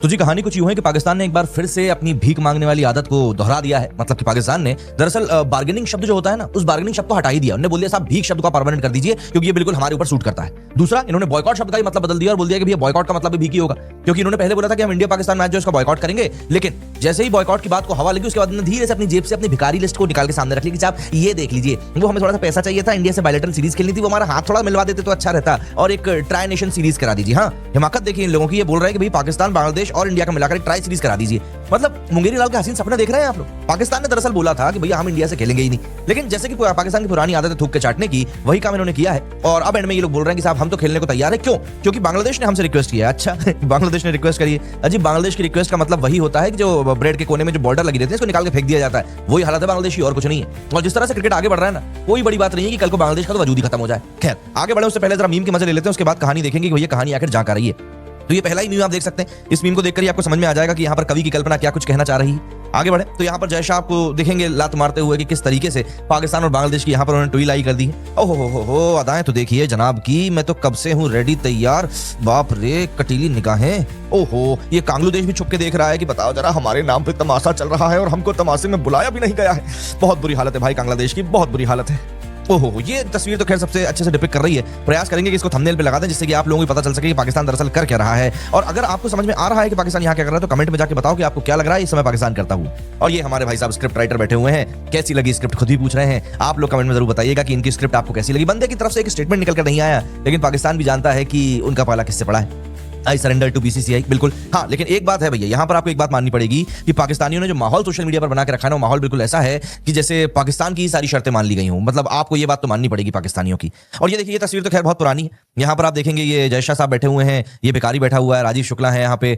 तो जी कहानी कुछ यूं है कि पाकिस्तान ने एक बार फिर से अपनी भीख मांगने वाली आदत को दोहरा दिया है। मतलब कि पाकिस्तान ने दरअसल बार्गेनिंग शब्द जो होता है ना, उस बार्गेनिंग शब्द को हटा ही दिया। उन्होंने बोल दिया साहब भीख शब्द को परमानेंट कर दीजिए क्योंकि ये बिल्कुल हमारे ऊपर सूट करता है। दूसरा, इन्होंने बॉयकॉट शब्द का ही मतलब बदल दिया और बोल दिया कि भैया बॉयकॉट का मतलब भी भीख ही होगा, क्योंकि इन्होंने पहले बोला था कि हम इंडिया पाकिस्तान मैच जो इसका बॉयकॉट करेंगे, लेकिन जैसे ही बॉयकॉट की बात को हवा लगी उसके बाद धीरे से अपनी जेब से अपनी भिखारी लिस्ट को निकाल के सामने रख ली कि साहब ये देख लीजिए, वो हमें थोड़ा सा पैसा चाहिए था, इंडिया से बायलैटरल सीरीज खेलनी थी, वो हमारा हाथ थोड़ा मिलवा देते तो अच्छा रहता और एक ट्राई नेशन सीरीज करा दीजिए। हाँ, हिमाकत देखिए इन लोगों की, ये बोल रहे हैं कि भाई पाकिस्तान बांग्लादेश और इंडिया का मिलाकर एक ट्राई सीरीज करा दीजिए। मतलब मुंगेरी लाल का हसीन सपना देख रहे हैं आप लोग। पाकिस्तान ने दरअसल बोला था कि भैया हम इंडिया से खेलेंगे ही नहीं, लेकिन जैसे कि पाकिस्तान की पुरानी आदत है थूक के चाटने की, वही काम इन्होंने किया है और अब एंड में ये लोग बोल रहे हैं कि साहब हम तो खेलने को तैयार है। क्यों? क्योंकि बांग्लादेश ने हमसे रिक्वेस्ट किया है। अच्छा बांग्लादेश ने रिक्वेस्ट करी है। अजी बांग्लादेश की रिक्वेस्ट का मतलब वही होता है कि जो ब्रेड के कोने में जो बॉर्डर लगी रहती है इसको निकाल के फेंक दिया जाता है। वही हालत है बांग्लादेश की और कुछ नहीं है। और जिस तरह से क्रिकेट आगे बढ़ रहा है ना, कोई बड़ी बात नहीं है कि कल को बांग्लादेश का तो वजूद ही खत्म हो जाए। खैर आगे बढ़े उससे पहले जरा मीम के मजे ले लेते हैं, उसके बाद कहानी देखेंगे कि भैया कहानी आखिर जा कर रही है। तो ये पहला ही मीम आप देख सकते हैं। इस मीम को देखकर ही आपको समझ में आ जाएगा कि यहाँ पर कवि की कल्पना क्या कुछ कहना चाह रही है। आगे बढ़े तो यहाँ पर जय शाह आपको देखेंगे लात मारते हुए कि किस तरीके से पाकिस्तान और बांग्लादेश की यहाँ पर उन्होंने टुई कर दी है। ओहो हो अदाएं तो देखिए जनाब की, मैं तो कब से हूँ रेडी तैयार। बाप रे कटीली निगाहें। ओहो, ये कांग्लू देश भी छुप के देख रहा है कि बताओ जरा हमारे नाम पे तमाशा चल रहा है और हमको तमाशे में बुलाया भी नहीं गया है। बहुत बुरी हालत है भाई बांग्लादेश की, बहुत बुरी हालत है। ओहो, ये तस्वीर तो खैर सबसे अच्छे से डिपिक्ट कर रही है। प्रयास करेंगे कि इसको थंबनेल पे लगा दें जिससे कि आप लोगों को पता चल सके कि पाकिस्तान दरअसल कर क्या रहा है। और अगर आपको समझ में आ रहा है कि पाकिस्तान यहाँ क्या कर रहा है तो कमेंट में जाके बताओ कि आपको क्या लग रहा है इस समय पाकिस्तान करता हूँ। और ये हमारे भाई साहब स्क्रिप्ट राइटर बैठे हुए हैं, कैसी लगी स्क्रिप्ट खुद ही पूछ रहे हैं। आप लोग कमेंट में जरूर बताइएगा कि इनकी स्क्रिप्ट आपको कैसी लगी। बंदे की तरफ से एक स्टेटमेंट निकल कर नहीं आया, लेकिन पाकिस्तान भी जानता है कि उनका पाला किससे पड़ा है। आई सरेंडर टू बीसीसीआई, बिल्कुल। हाँ, लेकिन एक बात है भैया, यहाँ पर आपको एक बात माननी पड़ेगी कि पाकिस्तानियों ने जो माहौल सोशल मीडिया पर बना के रखा है ना, वो माहौल बिल्कुल ऐसा है कि जैसे पाकिस्तान की सारी शर्तें मान ली गई हूँ। मतलब आपको ये बात तो माननी पड़ेगी पाकिस्तानियों की। और ये देखिए, ये तस्वीर तो खैर बहुत पुरानी है। यहाँ पर आप देखेंगे ये जय शाह साहब बैठे हुए हैं, ये भिखारी बैठा हुआ है, राजीव शुक्ला है यहाँ पे।